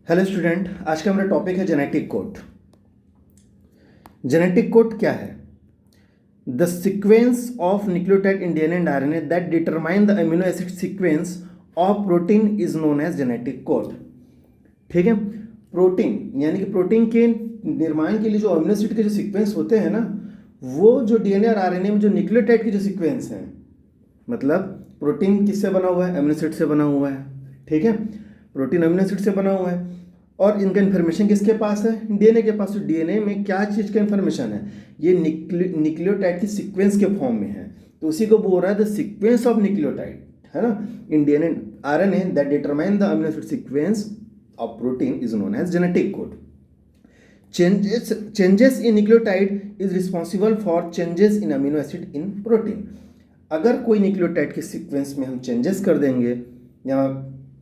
Hello student, आज का हमारा टॉपिक है जेनेटिक कोड। जेनेटिक कोड क्या है? The sequence of nucleotide in DNA and RNA that determine the amino acid sequence of protein is known as genetic code. ठीक है, protein यानी कि प्रोटीन के निर्माण के लिए जो अमीनो एसिड के जो सीक्वेंस होते हैं ना, वो जो डीएनए और आरएनए में जो न्यूक्लियोटाइड के जो सीक्वेंस हैं, मतलब प्रोटीन किससे बना हुआ है? अमीनो एसिड से बना हुआ है। ठीक है, प्रोटीन अमीनो एसिड से बना हुआ है और इनका इन्फॉर्मेशन किसके पास है? डीएनए के पास। तो डीएनए में क्या चीज़ का इन्फॉर्मेशन है? ये न्यूक्लियोटाइड की सीक्वेंस के फॉर्म में है, तो उसी को बोल रहा है द सीक्वेंस ऑफ न्यूक्लियोटाइड, है ना, in DNA RNA that determine the amino acid sequence of protein is known as genetic code. changes in nucleotide is responsible for changes in amino acid in protein। अगर कोई nucleotide के sequence में हम changes कर देंगे या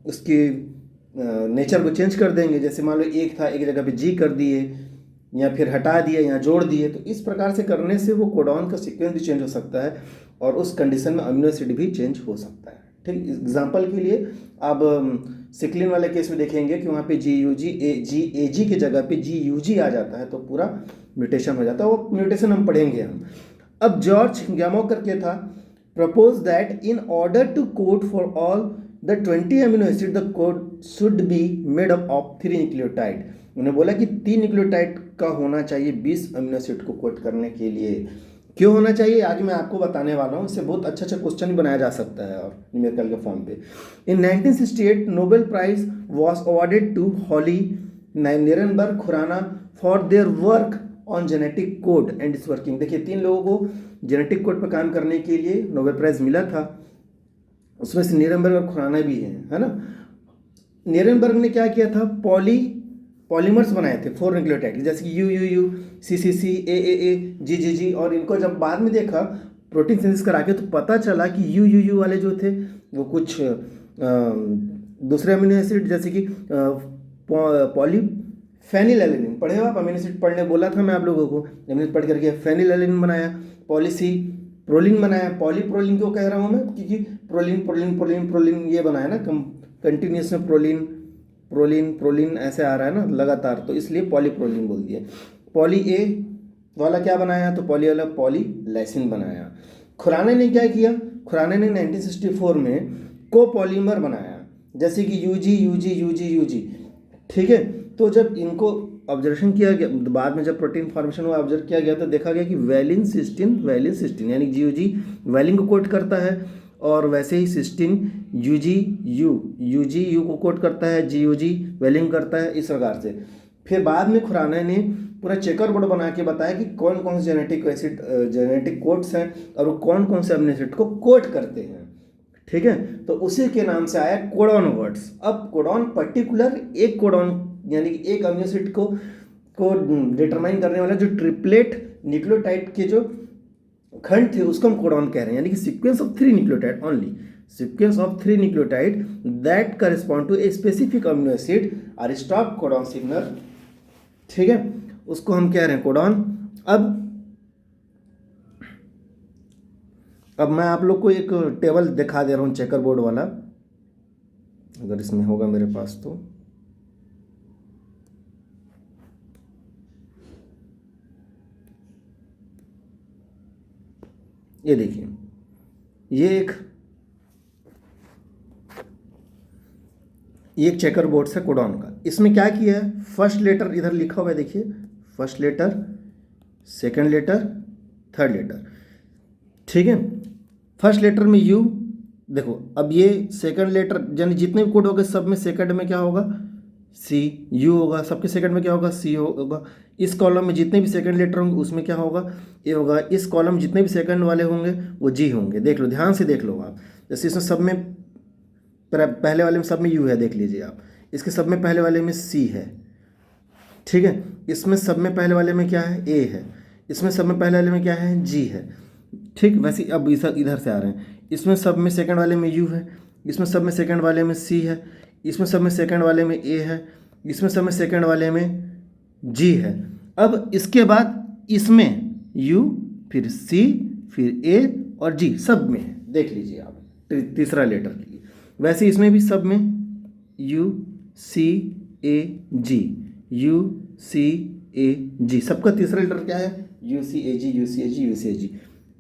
उसके nature को चेंज कर देंगे, जैसे मान लो एक था, एक जगह पे जी कर दिए या फिर हटा दिए या जोड़ दिए, तो इस प्रकार से करने से वो कोडॉन का सीक्वेंस भी चेंज हो सकता है और उस कंडीशन में अमीनो एसिड भी चेंज हो सकता है। ठीक, एग्जाम्पल के लिए आप सिक्लिन वाले केस में देखेंगे कि वहाँ पे जी की जगह पे जी आ जाता है, तो पूरा म्यूटेशन हो जाता है। वो म्यूटेशन हम पढ़ेंगे हम। अब जॉर्ज गैमो करके था, propose that in order to code for all the 20 amino acid the code should be made up of 3 nucleotide. उन्होंने बोला कि 3 न्यूक्लियोटाइड का होना चाहिए 20 अमीनो एसिड को कोड करने के लिए। क्यों होना चाहिए आगे मैं आपको बताने वाला हूँ। इससे बहुत अच्छा क्वेश्चन भी बनाया जा सकता है और न्यूमेरिकल के फॉर्म पे। In 1968 Nobel prize was awarded to Holley, Nirenberg, Khorana for their work on genetic code and its working. देखिए, 3 लोगों को जेनेटिक कोड पर काम करने के लिए नोबेल प्राइज मिला था, उसमें से निरेनबर्ग और खुराना भी हैं, है ना। निरेनबर्ग ने क्या किया था? पॉलीमर्स बनाए थे 4 न्यूक्लियोटाइड, जैसे कि यू सी ए जी, और इनको जब बाद में देखा प्रोटीन सिंथेसिस करा के, तो पता चला कि यू वाले जो थे वो कुछ दूसरे अमीनो एसिड, जैसे कि पॉलीफेनिलैलेनिन। पढ़े हो आप? अमीनो एसिड पढ़ने बोला था मैं आप लोगों को, अमीनो एसिड पढ़ करके फेनिलैलेनिन बनाया, प्रोलिन बनाया। पॉलीप्रोलिन क्यों कह रहा हूँ मैं? क्योंकि प्रोलिन ये बनाया ना, कंटिन्यूस में प्रोलिन ऐसे आ रहा है ना लगातार, तो इसलिए पॉलीप्रोलिन बोल दिया। पॉली ए वाला क्या बनाया? तो पॉली वाला पॉलीलाइसिन बनाया। खुराना ने क्या किया? खुराना ने 1964 में कोपॉलीमर बनाया, जैसे कि यूजी। ठीक है, तो जब इनको ऑब्जर्वेशन किया गया, बाद में जब प्रोटीन फॉर्मेशन हुआ, ऑब्जर्व किया गया, तो देखा गया कि वैलिन सिस्टीन यानी जी वैलिन को कोड करता है, और वैसे ही सिस्टीन यूजी को कोड करता है, जी वैलिन करता है, इस प्रकार से। फिर बाद में खुराना ने पूरा चेकर बोर्ड बना के बताया कि कौन कौन से जेनेटिक कोड्स हैं और वो कौन कौन से अमीनो एसिड को कोड करते हैं। ठीक है, तो उसी के नाम से आया कोडॉन वर्ड्स। अब कोडॉन पर्टिकुलर एक कोडॉन यानी कि एक अमीनो एसिड को डिटरमाइन करने वाला जो ट्रिपलेट न्यूक्लियोटाइड के जो खंड थे उसको हम कोडॉन कह रहे हैं, यानी कि sequence of 3 nucleotide only, sequence of 3 nucleotide that correspond to a specific amino acid or stop codon signal. ठीक है, उसको हम कह रहे हैं कोडॉन। अब मैं आप लोग को एक टेबल दिखा दे रहा हूँ चेकर बोर्ड वाला, अगर इसमें होगा मेरे पास तो। ये देखिए, ये एक चेकर बोर्ड से कोडॉन का। इसमें क्या किया है? फर्स्ट लेटर इधर लिखा हुआ है, देखिए, first letter, second letter, third letter. ठीक है, फर्स्ट लेटर में यू, देखो अब ये सेकंड लेटर यानी जितने भी कोड होंगे सब में सेकंड में क्या होगा? सी, यू होगा, सबके सेकंड में क्या होगा? सी होगा। इस कॉलम में जितने भी सेकंड लेटर होंगे उसमें क्या होगा? ए होगा। इस कॉलम में जितने भी सेकंड वाले होंगे वो जी होंगे। देख लो, ध्यान से देख लो आप। जैसे इसमें सब में पहले वाले में सब में यू है, देख लीजिए आप। इसके सब में पहले वाले में सी है। ठीक है, इसमें सब में पहले वाले में क्या है? ए है। इसमें सब में पहले वाले में क्या है? जी है। ठीक, वैसे अब इधर से आ रहे हैं। इसमें सब में सेकंड वाले में यू है, इसमें सब में सेकंड वाले में सी है, इसमें सब में सेकंड वाले में ए है, इसमें सब में सेकंड वाले में जी है। अब इसके बाद इसमें यू, फिर सी, फिर ए और जी सब में है, देख लीजिए आप तीसरा लेटर के लिए। वैसे इसमें भी सब में you, C, ji, U C A जी, सबका तीसरा लेटर क्या है? U C A G, U C A G, U C A G,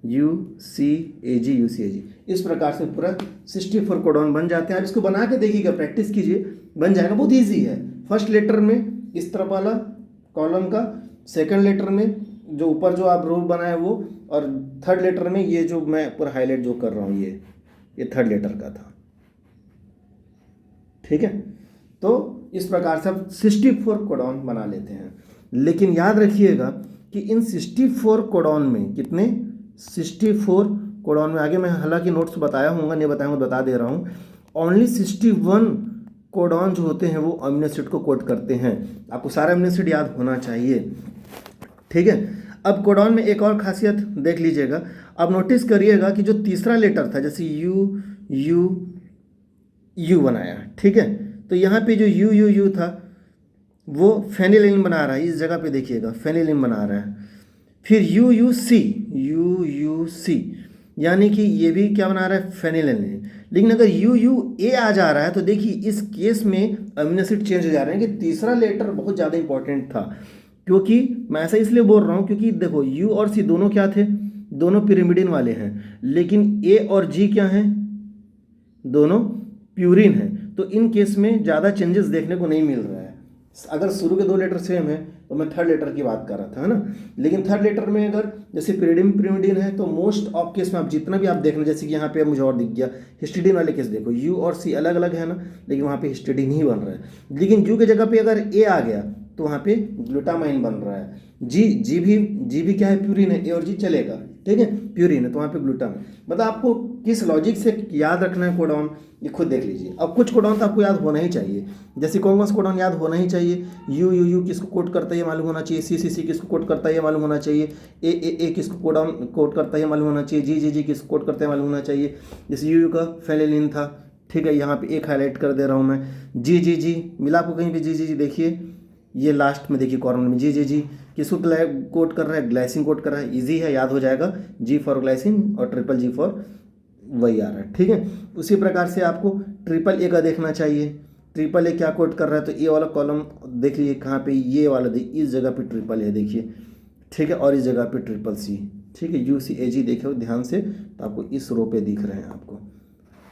U C A G, U C A G. इस प्रकार से पूरा 64 कोडॉन बन जाते हैं। आप इसको बना के देखिएगा, प्रैक्टिस कीजिए, बन जाएगा, बहुत ईजी है। फर्स्ट लेटर में इस तरफ वाला कॉलम का, सेकंड लेटर में जो ऊपर जो आप रो बनाए वो, और थर्ड लेटर में ये जो मैं पूरा हाईलाइट जो कर रहा हूँ ये थर्ड लेटर का था। ठीक है, तो इस प्रकार से आप 64 कोडॉन बना लेते हैं। लेकिन याद रखिएगा कि इन 64 कोडॉन में कितने, 64 कोडॉन में, आगे मैं हालांकि नोट्स बताया होगा, नहीं बताया हूँ, बता दे रहा हूँ, ओनली 61 कोडॉन जो होते हैं वो अमीनो एसिड को कोड करते हैं। आपको सारा अमीनो एसिड याद होना चाहिए। ठीक है, अब कोडॉन में एक और खासियत देख लीजिएगा। अब नोटिस करिएगा कि जो तीसरा लेटर था, जैसे यू यू यू बनाया, ठीक है, तो यहाँ पे जो यू यू यू था वो फेनिलिन बना रहा है, इस जगह पे देखिएगा फेनिलिन बना रहा है। फिर यू यू सी, यानी कि ये भी क्या बना रहा है, फेनिलिन। लेकिन अगर यू यू ए आ जा रहा है तो देखिए इस केस में अमीनो एसिड चेंज हो जा रहे हैं कि तीसरा लेटर बहुत ज़्यादा इंपॉर्टेंट था। क्योंकि मैं ऐसा इसलिए बोल रहा हूँ क्योंकि देखो यू और सी दोनों क्या थे, दोनों पिरिमिडिन वाले हैं, लेकिन ए और जी क्या हैं, दोनों प्यूरिन है। तो इन केस में ज़्यादा चेंजेस देखने को नहीं मिल रहा है। अगर शुरू के दो लेटर सेम है तो मैं थर्ड लेटर की बात कर रहा था, है ना। लेकिन थर्ड लेटर में अगर जैसे पिरिमिडिन है तो मोस्ट ऑफ केस में आप जितना भी आप देख लें, जैसे कि यहाँ पे मुझे और दिख गया हिस्टिडीन वाले केस, देखो यू और सी अलग अलग है ना, लेकिन वहाँ पे हिस्टिडीन ही बन रहा है। लेकिन यू की जगह पे अगर ए आ गया तो वहाँ पे ग्लूटामाइन बन रहा है। जी भी क्या है, प्यूरिन है, ए और जी चलेगा, ठीक है, प्यूरिन है तो वहाँ पे ग्लूटामाइन। मतलब आपको किस लॉजिक से याद रखना है कोडॉन, ये खुद देख लीजिए। अब कुछ कोडॉन तो आपको याद होना ही चाहिए, जैसे कौन सा कोडॉन याद होना ही चाहिए, यू किसको कोड करता है ये मालूम होना चाहिए, सी किसको कोड करता है ये मालूम होना चाहिए, ए किसको कोड करता है ये मालूम होना चाहिए, जी किसको कोड करता है मालूम होना चाहिए। जैसे यू का फेनिलिन था, ठीक है, यहाँ पे एक हाईलाइट कर दे रहा हूँ मैं, जी मिला आपको कहीं भी जी देखिए, ये लास्ट में देखिए कॉर्नर में जी किसको कोड कर रहा है, ग्लाइसिन कोड कर रहा है, इजी है, याद हो जाएगा, जी फॉर ग्लाइसिन और ट्रिपल जी फॉर वही आ रहा है, ठीक है। उसी प्रकार से आपको ट्रिपल ए का देखना चाहिए, ट्रिपल ए क्या कोड कर रहा है, तो ए वाला कॉलम देख लीजिए कहाँ पे, ये वाला देखिए, इस जगह पे ट्रिपल ए देखिए, ठीक है, और इस जगह पे ट्रिपल सी, ठीक है, यू सी ए जी देखो ध्यान से, तो आपको इस रो पे दिख रहे हैं आपको,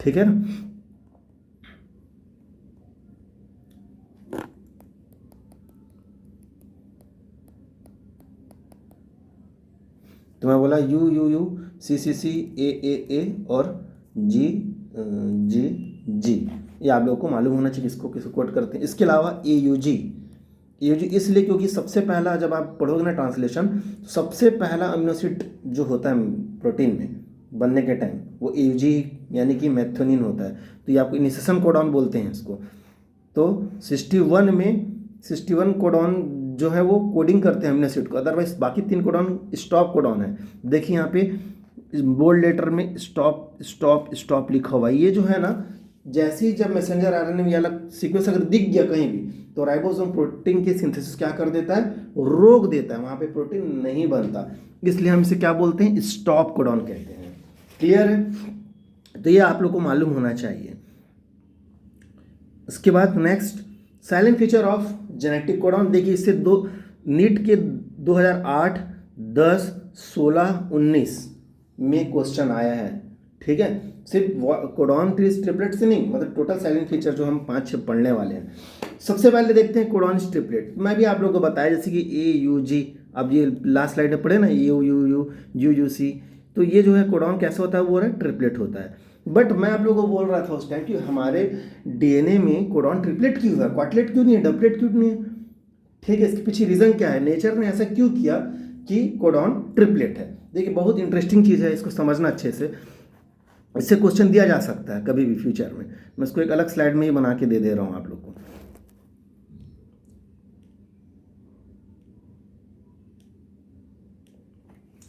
ठीक है ना। तो मैं बोला यू सी ए और जी, ये आप लोगों को मालूम होना चाहिए किसको किसको कोड करते हैं। इसके अलावा ए यू जी इसलिए क्योंकि सबसे पहला जब आप पढ़ोगे ना ट्रांसलेशन, तो सबसे पहला अमीनो एसिड जो होता है प्रोटीन में बनने के टाइम वो ए यू जी यानी कि मेथियोनिन होता है। तो ये आपको इनिशिएशन कोडॉन बोलते हैं इसको। तो 61 कोडॉन जो है वो कोडिंग करते हैं अमीनो एसिड को, अदरवाइज बाकी 3 कोडॉन स्टॉप कोडॉन है। देखिए यहाँ पे बोल्ड लेटर में स्टॉप लिखा हुआ है। ये जो है ना, जैसे ही जब मैसेंजर आरएनए में अलग सीक्वेंस अगर दिख गया कहीं भी, तो राइबोसोम प्रोटीन की सिंथेसिस क्या कर देता है, रोक देता है, वहाँ पे प्रोटीन नहीं बनता। इसलिए हम इसे क्या बोलते हैं, स्टॉप कोडॉन कहते हैं। क्लियर है, तो ये आप लोग को मालूम होना चाहिए। इसके बाद next silent feature of genetic codon. देखिए इससे नीट के 2008, 10, 16, 19 में क्वेश्चन आया है, ठीक है। सिर्फ कोडॉन ट्रिपलेट से नहीं, मतलब टोटल साइलेंट फीचर जो हम 5-6 पढ़ने वाले हैं। सबसे पहले देखते हैं कोडॉन ट्रिपलेट। मैं भी आप लोगों को बताया जैसे कि ए यू जी, अब ये लास्ट स्लाइड में पढ़े ना, यू सी, तो ये जो है कोडॉन कैसा होता है, वो है ट्रिपलेट होता है। बट मैं आप लोगों को बोल रहा था उस टाइम कि हमारे डीएनए में कोडॉन ट्रिपलेट क्यों है, क्वार्टलेट क्यों नहीं है, डबलेट क्यों नहीं है, ठीक है। इसके पीछे रीज़न क्या है, नेचर ने ऐसा क्यों किया कि कोडॉन ट्रिपलेट है। देखिए बहुत इंटरेस्टिंग चीज़ है, इसको समझना अच्छे से, इससे क्वेश्चन दिया जा सकता है कभी भी फ्यूचर में। मैं इसको एक अलग स्लाइड में ही बना के दे रहा हूँ आप लोग को।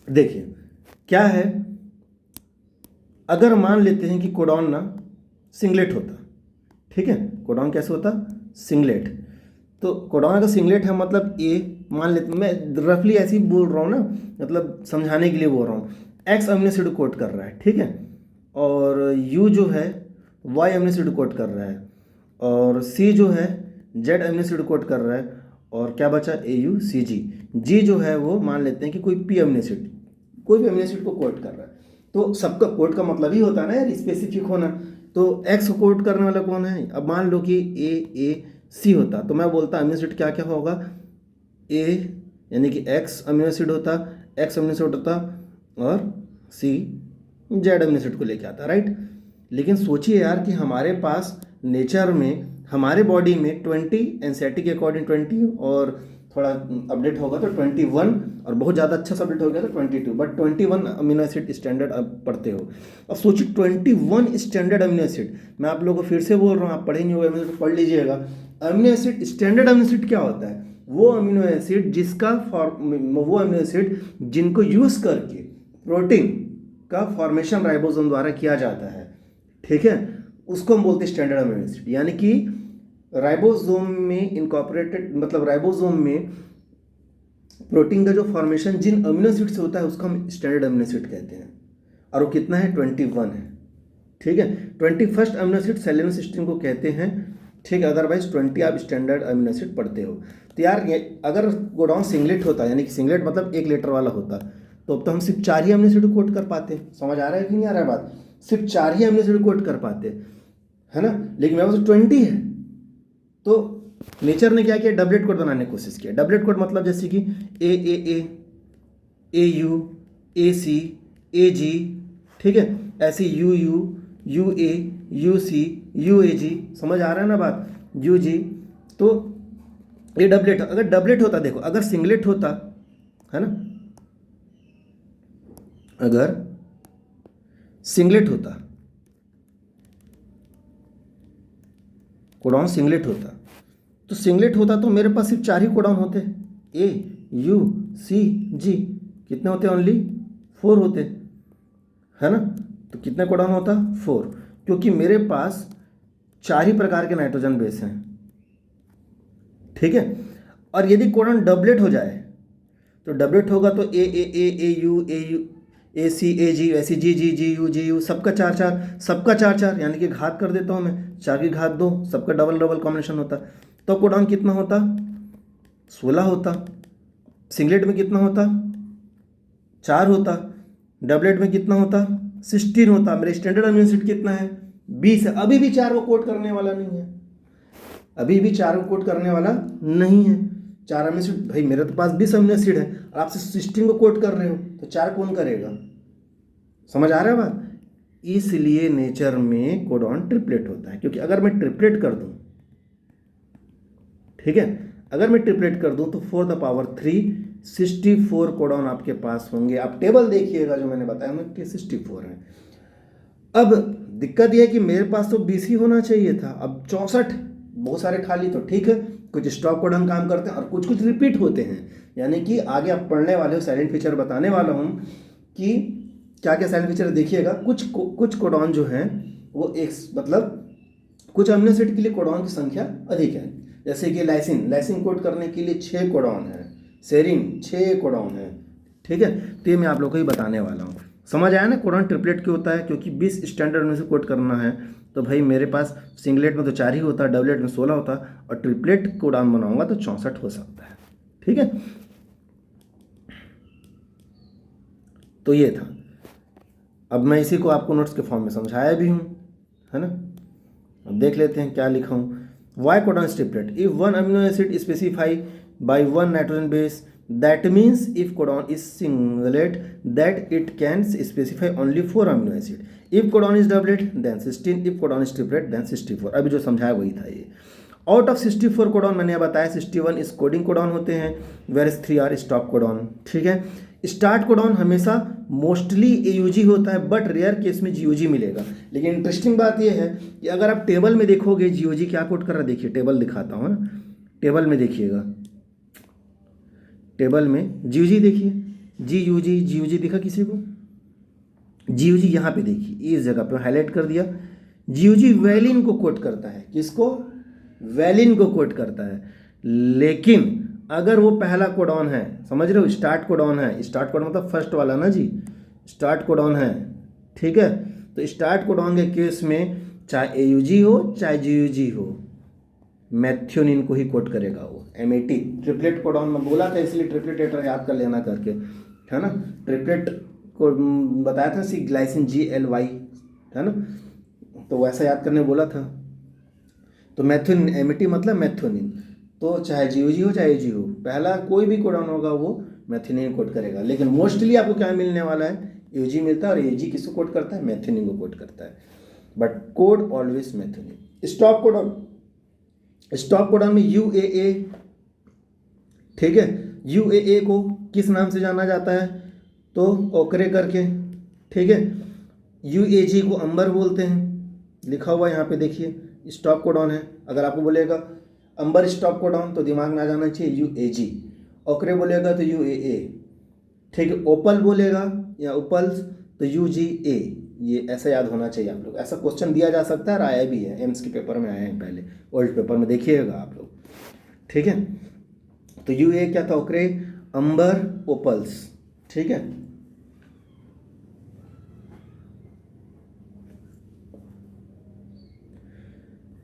देखिए क्या है, अगर मान लेते हैं कि कोडॉन ना सिंगलेट होता, ठीक है, कोडॉन कैसे होता, सिंगलेट। तो कोडॉन अगर सिंगलेट है मतलब ए, मान लेते, मैं रफली ऐसे ही बोल रहा हूँ ना, मतलब समझाने के लिए बोल रहा हूँ, एक्स अमीनो एसिड कोड कर रहा है, ठीक है, और यू जो है वाई अमीनो एसिड कोड कर रहा है, और सी जो है जेड अमीनो एसिड कोड कर रहा है, और क्या बचा, AUCG। जी जो है वो मान लेते हैं कि कोई पी अमीनो एसिड, कोई भी अमीनो एसिड को कोड कर रहा है। तो सबका कोड का मतलब ही होता है ना यार स्पेसिफिक होना। तो एक्स को कोड करने वाला कौन है, अब मान लो कि AAC होता, तो मैं बोलता अमीनो एसिड क्या क्या होगा, A यानी कि एक्स अमीनो एसिड होता, एक्स अमीनो एसिड होता, और C जेड अमीनो एसिड को लेके आता, राइट। लेकिन सोचिए यार कि हमारे पास नेचर में, हमारे बॉडी में 20, एनसीईआरटी के अकॉर्डिंग 20, और थोड़ा अपडेट होगा तो 21, और बहुत ज़्यादा अच्छा सा अपडेट हो गया तो 22, बट 21 अमीनो एसिड स्टैंडर्ड अब पढ़ते हो। अब सोचिए 21 स्टैंडर्ड अमीनो एसिड, मैं आप लोगों को फिर से बोल रहा हूँ, आप पढ़े नहीं होगा तो पढ़ लीजिएगा। Amino acid, standard amino acid क्या होता है, वो अमीनो एसिड वो अमीनो एसिड जिनको यूज़ करके प्रोटीन का फॉर्मेशन राइबोसोम द्वारा किया जाता है, ठीक है, उसको हम बोलते हैं स्टैंडर्ड अमीनो एसिड। यानी कि राइबोसोम में इनकॉर्पोरेटेड, मतलब राइबोसोम में प्रोटीन का जो फॉर्मेशन जिन अमीनो एसिड से होता है उसको हम स्टैंडर्ड अमीनो एसिड कहते हैं, और वो कितना है, 21 है, ठीक है। 21st अमीनो एसिड सेलेनोसिस्टीन को कहते हैं, ठीक है। अदरवाइज 20 आप स्टैंडर्ड अमीनो एसिड पढ़ते हो। तो यार अगर कोडॉन सिंगलेट होता, यानी कि सिंगलेट मतलब 1 लेटर वाला होता, तो अब तो हम सिर्फ 4 ही अमीनो एसिड कोड कर पाते। समझ आ रहा है कि नहीं आ रहा है बात, सिर्फ 4 ही अमीनो एसिड कोड कर पाते, है ना। लेकिन मेरे पास 20 है, तो नेचर ने क्या किया, डबलेट कोड बनाने की कोशिश किया। डबलेट कोड मतलब जैसे कि AAA, AU, AC, AG, ठीक है, ऐसे UU, UA, UC, UAG, समझ आ रहा है ना बात, UG। तो ये डबलेट, अगर डबलेट होता, देखो अगर सिंगलेट होता, है ना, अगर सिंगलेट होता, कोडॉन सिंगलेट होता, तो सिंगलेट होता तो मेरे पास सिर्फ 4 ही कोडॉन होते, AUCG, कितने होते, ओनली 4 होते, है ना। तो कितने कोडॉन होता, 4, क्योंकि मेरे पास 4 ही प्रकार के नाइट्रोजन बेस हैं, ठीक है। और यदि कोडॉन डबलेट हो जाए, तो डबलेट होगा तो AAA, AC, AG, ऐसी GU, सबका 4 सबका 4, यानी कि घात कर देता हूँ मैं, 4 की घात 2, सबका डबल डबल कॉम्बिनेशन होता, तो कोडॉन कितना होता, 16 होता। सिंगलेट में कितना होता, 4 होता। डबलेट में कितना होता, 16 होता। मेरे स्टैंडर्ड अमीनो एसिड कितना है, 20 है। अभी भी 4 को कोड करने वाला नहीं है, अभी भी 4 को कोड करने वाला नहीं है। 4 अमीनो एसिड, भाई मेरे तो पास 20 अमीनो एसिड है, और आप 16 को कोड कर रहे हो, तो 4 कौन करेगा। समझ आ रहा है बात। इसलिए नेचर में कोडॉन ट्रिपलेट होता है, क्योंकि अगर मैं ट्रिपलेट कर दूं, ठीक है, अगर मैं ट्रिपलेट कर दूं तो 4 द पावर 3 64 कोडॉन आपके पास होंगे। आप टेबल देखिएगा जो मैंने बताया ना कि 64 है। अब दिक्कत यह है कि मेरे पास तो 20 ही होना चाहिए था, अब 64, बहुत सारे खाली, तो ठीक है, कुछ स्टॉप कोडॉन काम करते हैं और कुछ कुछ रिपीट होते हैं। यानी कि आगे आप पढ़ने वाले हो, साइलेंट फीचर बताने वाला हूँ कि क्या क्या साइलेंट फीचर देखिएगा। कुछ कोडॉन जो हैं वो एक, मतलब कुछ अमीनो एसिड के लिए कोडॉन की संख्या अधिक है, जैसे कि लाइसिन कोड करने के लिए 6 कोडॉन है, सेरिन 6 कोडॉन है, ठीक है। तो ये मैं आप लोगों को ही बताने वाला हूँ। समझ आया ना, कोडॉन ट्रिपलेट क्यों होता है, क्योंकि 20 स्टैंडर्ड में से कोड करना है, तो भाई मेरे पास सिंगलेट में तो 4 ही होता, डबलेट में 16 होता, और ट्रिपलेट कोडॉन बनाऊंगा तो 64 हो सकता है, ठीक है। तो ये था। अब मैं इसी को आपको नोट्स के फॉर्म में समझाया भी हूँ, है ना। अब देख लेते हैं क्या लिखा हूँ। Why codon is triplet? If one amino acid is specified by one nitrogen base, that means if codon is singlet, that it can specify only 4 amino acid. If codon is doublet, then 16. If codon is triplet, then 64. अभी जो समझाया वही था ये। Out of 64 codon मैंने बताया 61 इस coding codon होते हैं, वेयर 3 आर स्टॉप कोडॉन, ठीक है। स्टार्ट कोडॉन हमेशा मोस्टली AUG होता है, बट रेयर केस में GUG मिलेगा। लेकिन इंटरेस्टिंग बात यह है कि अगर आप टेबल में देखोगे GUG क्या कोड कर रहा है, देखिए टेबल दिखाता हूँ ना, टेबल में देखिएगा, टेबल में GUG देखिए, GUG दिखा किसी को, GUG यहाँ पे देखिए, इस जगह पे हाईलाइट कर दिया। GUG वैलिन को कोड करता है, किसको, वैलिन को कोड करता है। लेकिन अगर वो पहला कोडॉन है, समझ रहे हो, स्टार्ट कोडॉन है, स्टार्ट कोडॉन मतलब फर्स्ट वाला ना जी, स्टार्ट कोडॉन है, ठीक है। तो स्टार्ट कोडॉन के केस में चाहे AUG हो चाहे GUG हो, मैथ्योनिन को ही कोड करेगा वो, MAT ट्रिपलेट कोडॉन में बोला था, इसलिए ट्रिपलेट लेटर याद कर लेना करके, है ना। ट्रिपलेट को बताया था, सी ग्लाइसिन GLY, है ना, तो वैसा याद करने बोला था। तो मैथ्योनिन, MAT मतलब मैथ्योनिन, तो चाहे GOG हो चाहे AG हो, पहला कोई भी कोडॉन होगा वो मैथ्योनिन कोड करेगा। लेकिन मोस्टली आपको क्या मिलने वाला है, AG मिलता है, और AG किसको कोड करता है, मैथ्योनिन को कोड करता है, but code always मैथ्योनिन। Stop codon, stop codon में UAA, ठीक है, UAA को किस नाम से जाना जाता है, तो ओकरे करके, ठीक है। UAG को अंबर बोलते हैं, लिखा हुआ यहाँ पे देखिए, स्टॉप कोडॉन है। अगर आपको बोलेगा अंबर स्टॉप कोडॉन तो दिमाग में आ जाना चाहिए UAG, ओकरे बोलेगा तो UAA, ठीक है। ओपल बोलेगा या ओपल्स तो UGA, ये ऐसा याद होना चाहिए आप लोग। ऐसा क्वेश्चन दिया जा सकता है और आया भी है, एम्स के पेपर में आया है पहले, ओल्ड पेपर में देखिएगा आप लोग, ठीक है। तो UA क्या था, ओकरे अंबर ओपल्स, ठीक है।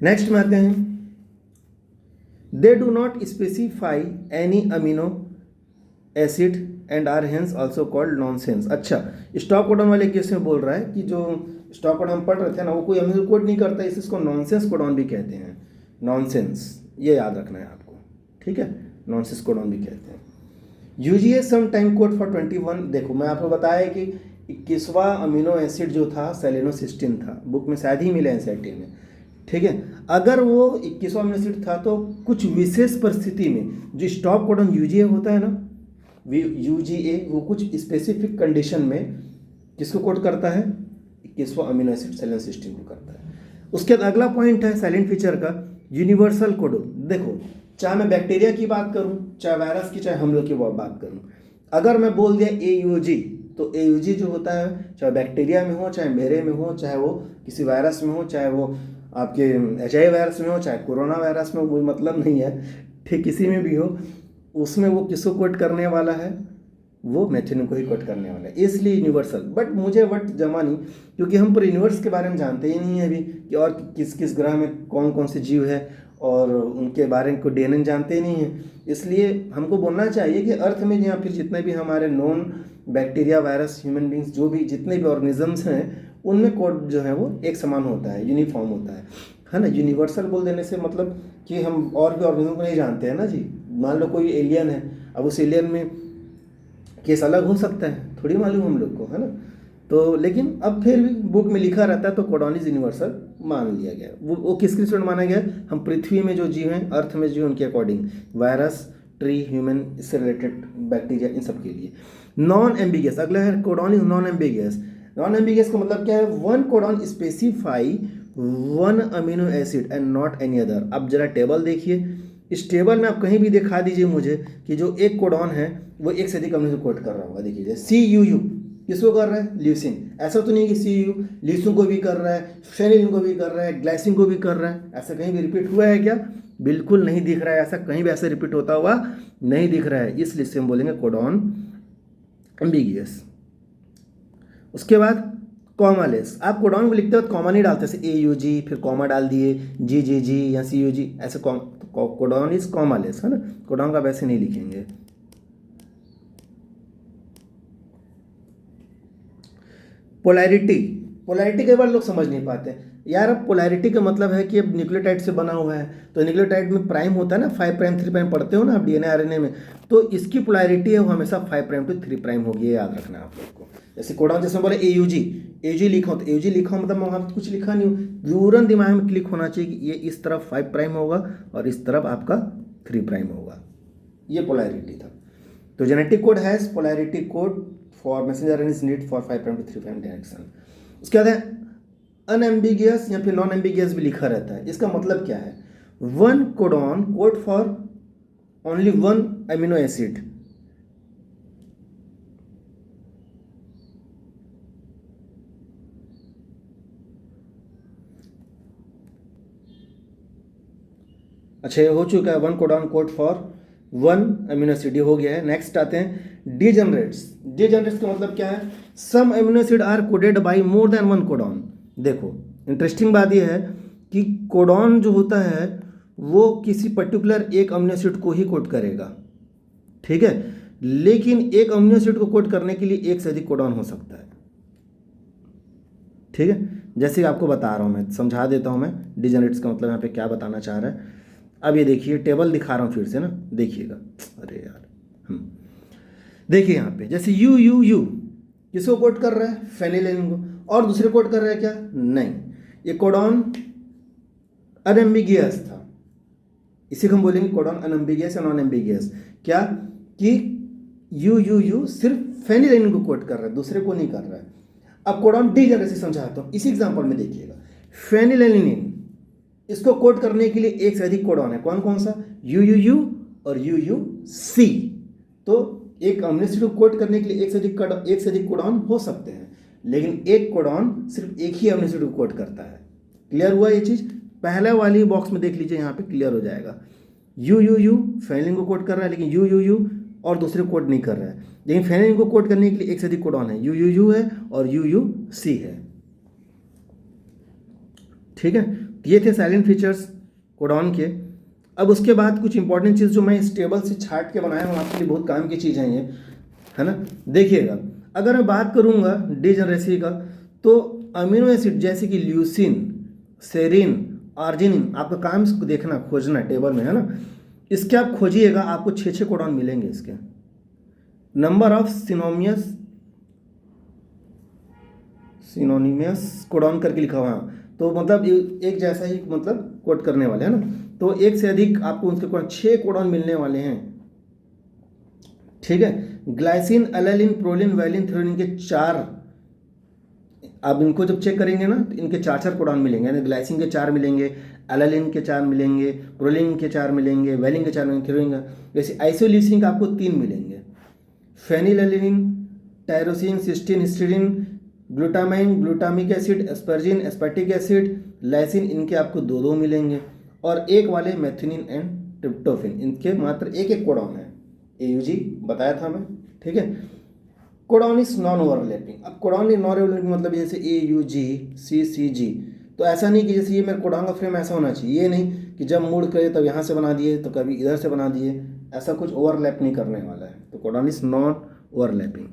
नेक्स्ट में आते हैं, they do not specify any amino acid and are hence also called nonsense. अच्छा, स्टॉप कोडॉन वाले केस में बोल रहा है कि जो स्टॉप कोडॉन हम पढ़ रहे थे ना, वो कोई अमीनो कोड नहीं करता, इसको नॉनसेंस कोडॉन भी कहते हैं। नॉनसेंस, ये याद रखना है आपको, ठीक है, नॉनसेंस कोडॉन भी कहते हैं। UGA some time code for 21, देखो मैं आपको बताया कि 21वां अमीनो एसिड जो था सेलेनोसिस्टीन था, बुक में शायद ही मिला NCERT में, ठीक है। अगर वो 21वां अमीनो एसिड था तो कुछ विशेष परिस्थिति में जो स्टॉप कोडॉन UGA होता है ना, UGA वो कुछ स्पेसिफिक कंडीशन में किसको कोड करता है, 21वां अमीनो एसिड सेलेनोसिस्टीन को करता है। उसके बाद अगला पॉइंट है साइलेंट फीचर का, यूनिवर्सल कोडोन। देखो, चाहे मैं बैक्टीरिया की बात करूं, चाहे वायरस की, चाहे हम लोग की बात करूं, अगर मैं बोल दिया AUG, तो AUG जो होता है, चाहे बैक्टीरिया में हो, चाहे मेरे में हो, चाहे वो किसी वायरस में हो, चाहे वो आपके HIV वायरस में हो, चाहे कोरोना वायरस में हो, कोई मतलब नहीं है, ठीक, किसी में भी हो, उसमें वो किसको कोड करने वाला है, वो मैथ्योनिन को ही कोड करने वाला है, इसलिए यूनिवर्सल। बट मुझे वट जमा नहीं, क्योंकि हम पूरे यूनिवर्स के बारे में जानते ही नहीं है अभी कि और किस किस ग्रह में कौन कौन से जीव है, और उनके बारे में को DNA जानते ही नहीं है। इसलिए हमको बोलना चाहिए कि अर्थ में या फिर जितने भी हमारे non bacteria, virus, human beings, जो भी जितने भी ऑर्गेनिजम्स हैं, उनमें कोड जो है वो एक समान होता है, यूनिफॉर्म होता है ना। यूनिवर्सल बोल देने से मतलब कि हम और भी ऑर्गेनिज्म को नहीं जानते हैं ना जी। मान लो कोई एलियन है, अब उस एलियन में केस अलग हो सकता है, थोड़ी मालूम हम लोग को, है ना। तो लेकिन अब फिर भी बुक में लिखा रहता है तो कोडॉन इज यूनिवर्सल मान लिया गया। वो किसके स्टूडेंट माना गया, हम पृथ्वी में जो जीव हैं, अर्थ में जीव, उनके अकॉर्डिंग, वायरस, ट्री, ह्यूमन, इससे रिलेटेड बैक्टीरिया, इन सब के लिए। नॉन एम्बिगियस, अगला है codon is non ambiguous. Non ambiguous का मतलब क्या है, one codon specify one amino acid and not any other. अब जरा टेबल देखिए, इस टेबल में आप कहीं भी दिखा दीजिए मुझे कि जो एक कोडॉन है वो एक से अधिक अमीनो से कोड कर रहा होगा। देखिए CUU किसको कर रहा है, ल्यूसिन। ऐसा तो नहीं कि CUU ल्यूसिन को भी कर रहा है, फेनिलिन को भी कर रहा है, ग्लाइसिन को भी कर रहा है। ऐसा कहीं भी रिपीट हुआ है क्या, बिल्कुल नहीं दिख रहा है, ऐसा कहीं भी ऐसा रिपीट होता हुआ नहीं दिख रहा है, इसलिए से हम बोलेंगे कोडॉन एम्बिगियस। उसके बाद कॉमालेस, आप कोडॉन को लिखते हो कॉमा नहीं डालते, जैसे AUG फिर कॉमा डाल दिए, GGG या CUG, ऐसे कोडॉन इज कॉमालेस, है ना। कोडॉन का वैसे नहीं लिखेंगे। पोलैरिटी, पोलैरिटी कई बार लोग समझ नहीं पाते यार। अब पोलैरिटी का मतलब है कि अब न्यूक्लियोटाइड से बना हुआ है, तो न्यूक्लियोटाइड में प्राइम होता है ना, 5 प्राइम 3 प्राइम पढ़ते हो ना आप DNA RNA में, तो इसकी पोलैरिटी है वो हमेशा 5 प्राइम to 3 प्राइम होगी, याद रखना आप लोग को। जैसे कोडॉन, जैसे बोले AUG लिखा हो, तो AUG लिखा हो मतलब वहाँ कुछ लिखा नहीं हो, तुरंत दिमाग में क्लिक होना चाहिए कि ये इस तरफ 5 प्राइम होगा और इस तरफ आपका 3 प्राइम होगा, ये पोलैरिटी था। तो genetic code has polarity code for messenger RNA is need for 5 prime to 3 prime direction. उसके बाद है अनएम्बिगियस या फिर नॉन एम्बिगियस भी लिखा रहता है। इसका मतलब क्या है, one codon code for only one amino acid. अच्छा, ये हो चुका है, one codon code for one amino acid, हो गया है। नेक्स्ट आते हैं डिजेनरेट्स। डिजेनरेट्स का मतलब क्या है, some amino acid are coded by more than one codon. देखो इंटरेस्टिंग बात यह है कि कोडॉन जो होता है वो किसी पर्टिकुलर एक अमीनो एसिड को ही कोड करेगा, ठीक है। लेकिन एक अमीनो एसिड को कोड करने के लिए एक से अधिक कोडॉन हो सकता है, ठीक है। जैसे आपको बता रहा हूँ, मैं समझा देता हूँ, मैं डिजेनरेट्स का मतलब यहाँ पे क्या बताना चाह रहा है। अब ये देखिए, टेबल दिखा रहा हूँ फिर से ना, देखिएगा। अरे यार, देखिए यहाँ पे जैसे यू यू यू किसको कोड कर रहा है? फेनिलैनिन को। और दूसरे कोड कर रहा है क्या? नहीं, ये कोडॉन अनएम्बिगियस था, इसी को हम बोलेंगे कोडॉन अनएम्बिगियस या नॉन एम्बिगियस। क्या कि यू यू यू सिर्फ फेनिलैनिन को कोड कर रहा है, दूसरे को नहीं कर रहा है। अब कोडॉन डीजेनरेसी समझाता हूँ, इसी एग्जांपल में देखिएगा। फेनिलैनिन इसको कोड करने के लिए एक से अधिक कोडॉन है, कौन कौन सा? यू यू यू और यू यू सी। तो एक अमीनो एसिड को कोड करने के लिए एक से अधिक कोडॉन हो सकते हैं, लेकिन एक कोडॉन सिर्फ एक ही अमीनो एसिड को कोड करता है। क्लियर हुआ ये चीज? पहले वाली बॉक्स में देख लीजिए, यहाँ पे क्लियर हो जाएगा। यू यू यू फेनिलैनिन को कोड कर रहा है, लेकिन यू यू यू और दूसरे कोड नहीं कर रहा है। लेकिन फेनिलैनिन को कोड करने के लिए एक से अधिक कोडॉन है, यू यू यू है और यू यू सी है, ठीक है। ये थे साइलेंट फीचर्स कोडॉन के। अब उसके बाद कुछ इंपॉर्टेंट चीज़ जो मैं इस टेबल से छाट के बनाया हूँ, आपके लिए बहुत काम की चीज़ है ये, है ना। देखिएगा, अगर मैं बात करूँगा डीजेनरेसी का, तो अमीनो एसिड जैसे कि ल्यूसिन, सेरिन, आर्जिनिन, आपका काम इसको देखना, खोजना टेबल में, है ना। इसके आप खोजिएगा, आपको 6 कोडॉन मिलेंगे। इसके नंबर ऑफ सिनोनिमस कोडॉन करके लिखा हुआ है, तो मतलब एक जैसा ही मतलब कोड करने वाले, है ना। तो एक से अधिक आपको उनके 6 कोडॉन मिलने वाले हैं, ठीक है। ग्लाइसिन, एलेलिन, प्रोलिन, वैलिन, थ्रेओनिन के 4, आप इनको जब चेक करेंगे ना तो इनके 4 कोडॉन मिलेंगे, यानी ग्लाइसिन के 4 मिलेंगे, एलेलिन के 4 मिलेंगे, प्रोलिन के 4 मिलेंगे, वैलिन के 4 मिलेंगे, थ्रेओनिन का। जैसे आइसोल्यूसिन का आपको 3 मिलेंगे, phenylalanine, tyrosine, cysteine, histidine, glutamine, glutamic acid, asparagine, aspartic acid, lysine, इनके आपको 2 मिलेंगे। और एक वाले मेथिनिन एंड ट्रिप्टोफेन, इनके मात्र एक कोडॉन है। AUG बताया था मैं, ठीक है। Codon is non overlapping. अब कोडॉन नॉन ओवरलैपिंग मतलब जैसे AUG, CCG, तो ऐसा नहीं कि जैसे ये मेरे कोडॉन का फ्रेम ऐसा होना चाहिए, ये नहीं कि जब मूड करे तब यहाँ से बना दिए तो कभी इधर से बना दिए, ऐसा कुछ ओवरलैप नहीं करने वाला है। तो कोडॉन इज नॉन ओवरलैपिंग,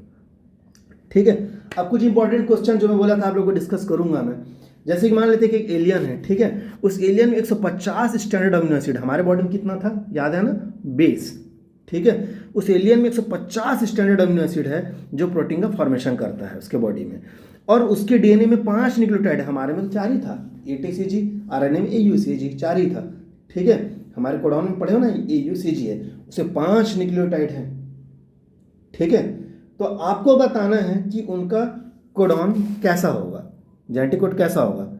ठीक है। अब कुछ इंपॉर्टेंट क्वेश्चन जो मैं बोला था आप लोगों को डिस्कस करूंगा मैं, जैसे कि मान लेते हैं कि एक एलियन है, ठीक है। उस एलियन में 150 स्टैंडर्ड अमीनो एसिड, हमारे बॉडी में कितना था याद है ना? 20, ठीक है। उस एलियन में 150 स्टैंडर्ड अमीनो एसिड है जो प्रोटीन का फॉर्मेशन करता है उसके बॉडी में, और उसके DNA में 5 न्यूक्लियोटाइड है, हमारे में तो 4 ही था, ATCG, RNA में AUCG 4 ही था, ठीक है। हमारे कोडॉन में पढ़े हो ना, AUCG है, उसे 5 न्यूक्लियोटाइड है, ठीक है। तो आपको बताना है कि उनका कोडॉन कैसा होगा, जेनेटिक कोड कैसा होगा,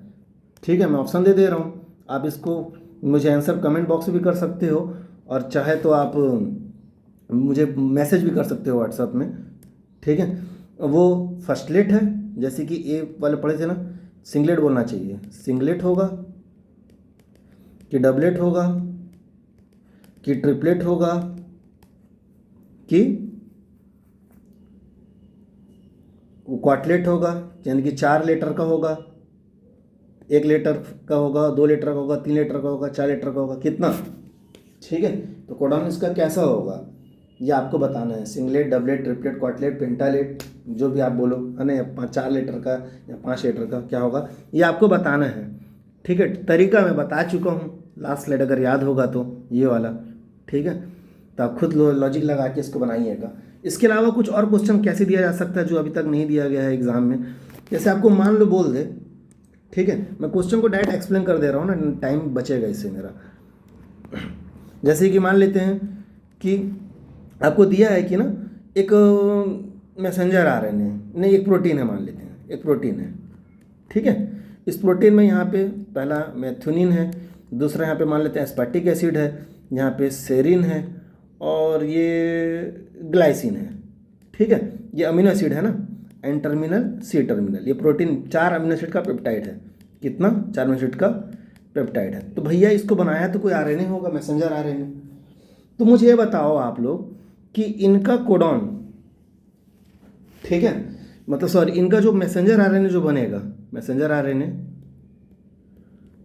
ठीक है। मैं ऑप्शन दे रहा हूँ, आप इसको मुझे आंसर कमेंट बॉक्स में भी कर सकते हो, और चाहे तो आप मुझे मैसेज भी कर सकते हो व्हाट्सएप में, ठीक है। वो फर्स्टलेट है, जैसे कि ए वाले पढ़े थे ना, सिंगलेट बोलना चाहिए, सिंगलेट होगा कि डबलेट होगा कि ट्रिपलेट होगा कि क्वार्टलेट होगा, यानी कि 4 लेटर का होगा, 1 लेटर का होगा, 2 लेटर का होगा, 3 लेटर का होगा, 4 लेटर का होगा, कितना, ठीक है। तो कोडॉन इसका कैसा होगा ये आपको बताना है, सिंगलेट, डबलेट, ट्रिपलेट, क्वार्टलेट, पेंटालेट, जो भी आप बोलो, है ना, या 4 लेटर का या 5 लेटर का क्या होगा ये आपको बताना है, ठीक है। तरीका मैं बता चुका हूँ, लास्ट स्लाइड अगर याद होगा तो ये वाला, ठीक है। तो आप खुद लॉजिक लगा के इसको बनाइएगा। इसके अलावा कुछ और क्वेश्चन कैसे दिया जा सकता है जो अभी तक नहीं दिया गया है एग्जाम में, जैसे आपको मान लो बोल दे, ठीक है, मैं क्वेश्चन को डायरेक्ट एक्सप्लेन कर दे रहा हूँ ना, टाइम बचेगा इससे मेरा। जैसे कि मान लेते हैं कि आपको दिया है कि ना एक मैसेंजर RNA, नहीं एक प्रोटीन है, मान लेते हैं एक प्रोटीन है, ठीक है। इस प्रोटीन में यहाँ पे पहला मेथियोनिन है, दूसरा यहाँ पे मान लेते हैं एस्पर्टिक एसिड है, यहाँ पे सेरिन है, और ये ग्लाइसिन है, ठीक है। ये अमीनो एसिड है ना, N टर्मिनल C टर्मिनल, ये प्रोटीन 4 अमीनो एसिड का पेप्टाइड है, कितना, 4 अमीनो एसिड का पेप्टाइड है। तो भैया इसको बनाया तो कोई RNA होगा, मैसेंजर RNA। तो मुझे ये बताओ आप लोग कि इनका कोडॉन, ठीक है, मतलब सॉरी, इनका जो मैसेंजर RNA जो बनेगा, मैसेंजर RNA,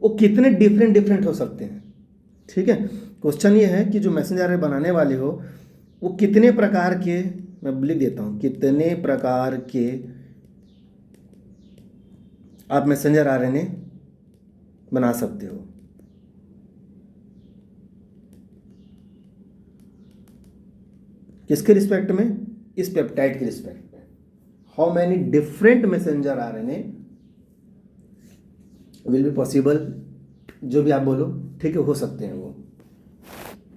वो कितने डिफरेंट हो सकते हैं, ठीक है। क्वेश्चन ये है कि जो मैसेंजर आरएनए बनाने वाले हो वो कितने प्रकार के, मैं लिख देता हूँ, कितने प्रकार के आप मैसेंजर आरएनए बना सकते हो। किसके रिस्पेक्ट में? इस पेप्टाइड के रिस्पेक्ट में। How many different messenger RNA will be possible, जो भी आप बोलो, ठीक है, हो सकते हैं वो,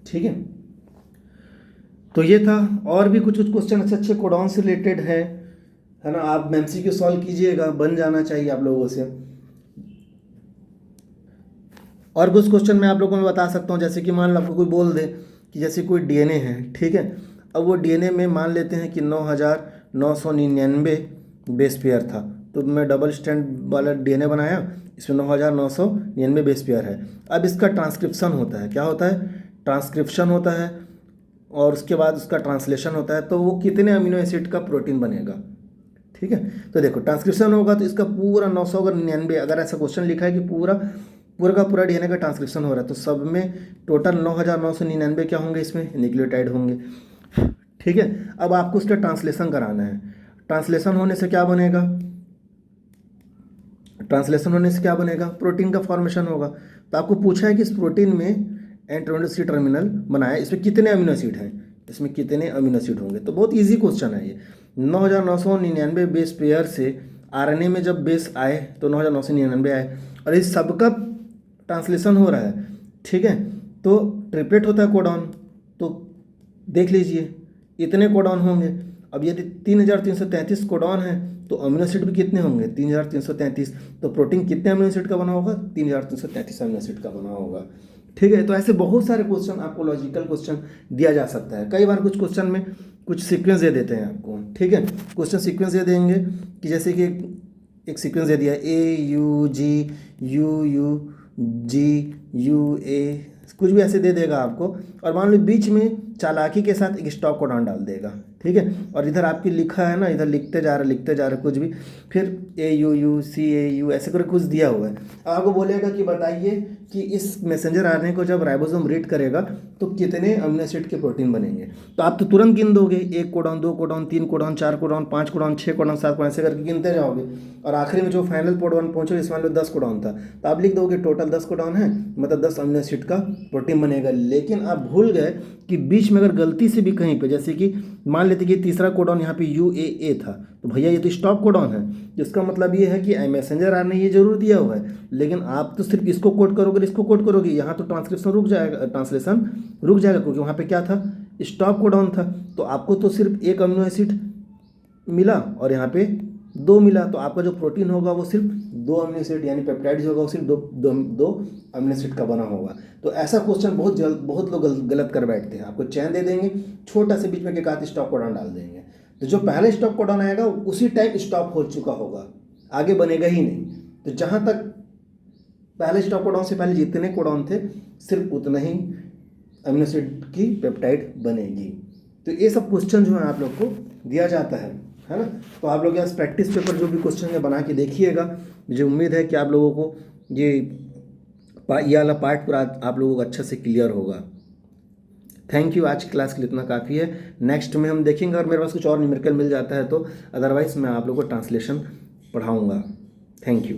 ठीक है। तो ये था, और भी कुछ कुछ क्वेश्चन अच्छे अच्छे कोडॉन से रिलेटेड है ना। आप एमसीक्यू सॉल्व कीजिएगा, बन जाना चाहिए आप लोगों से। और कुछ क्वेश्चन मैं आप लोगों को बता सकता हूँ, जैसे कि मान लो आपको कोई बोल दे कि जैसे कोई डीएनए है, ठीक है। अब वो डीएनए में मान लेते हैं कि 9,999 बेस पेयर था, तो मैं डबल स्ट्रैंड वाला डीएनए बनाया, इसमें 9,999 बेस पेयर है। अब इसका ट्रांसक्रिप्शन होता है, क्या होता है? ट्रांसक्रिप्शन होता है, और उसके बाद उसका ट्रांसलेशन होता है, तो वो कितने अमीनो एसिड का प्रोटीन बनेगा, ठीक है। तो देखो ट्रांसक्रिप्शन होगा तो इसका पूरा 999, अगर ऐसा क्वेश्चन लिखा है कि पूरा पूरा का पूरा डीएनए का ट्रांसक्रिप्शन हो रहा है, तो सब में टोटल 9,999 क्या होंगे, इसमें न्यूक्लियोटाइड होंगे, ठीक है। अब आपको उसका ट्रांसलेशन कराना है। ट्रांसलेशन होने से क्या बनेगा? ट्रांसलेशन होने से क्या बनेगा? प्रोटीन का फॉर्मेशन होगा। तो आपको पूछा है कि इस प्रोटीन में N20 टर्मिनल बनाया, इसमें कितने अमीनो एसिड हैं, इसमें कितने अमीनो एसिड होंगे। तो बहुत इजी क्वेश्चन है ये। 9,999 बेस पेयर से आरएनए में जब बेस आए तो 9,999 आए, और इस सबका ट्रांसलेशन हो रहा है, ठीक है। तो ट्रिपलेट होता है कोडॉन, तो देख लीजिए इतने कोडॉन होंगे। अब यदि 3,333 कोडॉन है तो अमीनो एसिड भी कितने होंगे? 3,333। तो प्रोटीन कितने अमीनो एसिड का बना होगा? 3,333 अमीनो एसिड का बना होगा, ठीक है। तो ऐसे बहुत सारे क्वेश्चन आपको लॉजिकल क्वेश्चन दिया जा सकता है। कई बार कुछ क्वेश्चन में कुछ सीक्वेंस दे देते हैं आपको, ठीक है। क्वेश्चन सीक्वेंस दे देंगे कि जैसे कि एक सीक्वेंस दे दिया AUGUUGUA, कुछ भी ऐसे दे देगा आपको, और मान लो बीच में चालाकी के साथ एक स्टॉप कोडॉन डाल देगा, ठीक है। और इधर आपकी लिखा है ना, इधर लिखते जा रहे कुछ भी, फिर AUUCAU ऐसे करके कुछ दिया हुआ है। अब आपको बोलेगा कि बताइए कि इस मैसेंजर आरएनए को जब राइबोसोम रीड करेगा तो कितने अमीनो एसिड के प्रोटीन बनेंगे। तो आप तो तुरंत गिन दोगे, 1 codon, 2 codon, 3 codon, 4 codon, 5 codon, 6 codon, 7 codon, ऐसे करके गिनते जाओगे, और आखिरी में जो फाइनल कोडॉन पहुंचोगे, इसमें मान लो 10 कोडॉन था, तो आप लिख दोगे टोटल 10 कोडॉन है, मतलब 10 अमीनो एसिड का प्रोटीन बनेगा। लेकिन आप भूल गए कि बीच में अगर गलती से भी कहीं पे, जैसे कि मान लेते कि तीसरा कोडॉन यहाँ पे UAA था, तो भैया ये तो स्टॉप कोडॉन है, जिसका मतलब ये है कि मैसेंजर आरएनए ये जरूर दिया हुआ है, लेकिन आप तो सिर्फ इसको कोड करोगे, इसको कोड करोगे, यहाँ तो ट्रांसक्रिप्शन रुक जाएगा, ट्रांसलेशन रुक जाएगा, क्योंकि वहाँ पे क्या था? स्टॉप कोडॉन था। तो आपको तो सिर्फ एक अमीनो एसिड मिला और यहाँ पे 2 मिला, तो आपका जो प्रोटीन होगा वो सिर्फ 2 अमीनो एसिड यानी पेप्टाइड्स होगा, वो सिर्फ दो अमीनो एसिड का बना होगा। तो ऐसा क्वेश्चन बहुत लोग गलत कर बैठते हैं। आपको चैन दे देंगे, छोटा से बीच में एक आध स्टॉप कोडॉन डाल देंगे, तो जो पहले स्टॉप कोडॉन आएगा उसी टाइम स्टॉप हो चुका होगा, आगे बनेगा ही नहीं। तो जहाँ तक पहले स्टॉप कोडॉन से पहले जितने कोडॉन थे, सिर्फ उतना ही अमीनो एसिड की पेप्टाइड बनेगी। तो ये सब क्वेश्चन जो है आप लोग को दिया जाता है ना। तो आप लोग यहाँ प्रैक्टिस पेपर जो भी क्वेश्चन है बना के देखिएगा। मुझे उम्मीद है कि आप लोगों को ये वाला पार्ट पूरा आप लोगों को अच्छे से क्लियर होगा। थैंक यू, आज की क्लास के लिए इतना काफ़ी है। नेक्स्ट में हम देखेंगे, और मेरे पास कुछ और न्यूमेरिकल मिल जाता है तो, अदरवाइज मैं आप लोगों को ट्रांसलेशन पढ़ाऊँगा। Thank you.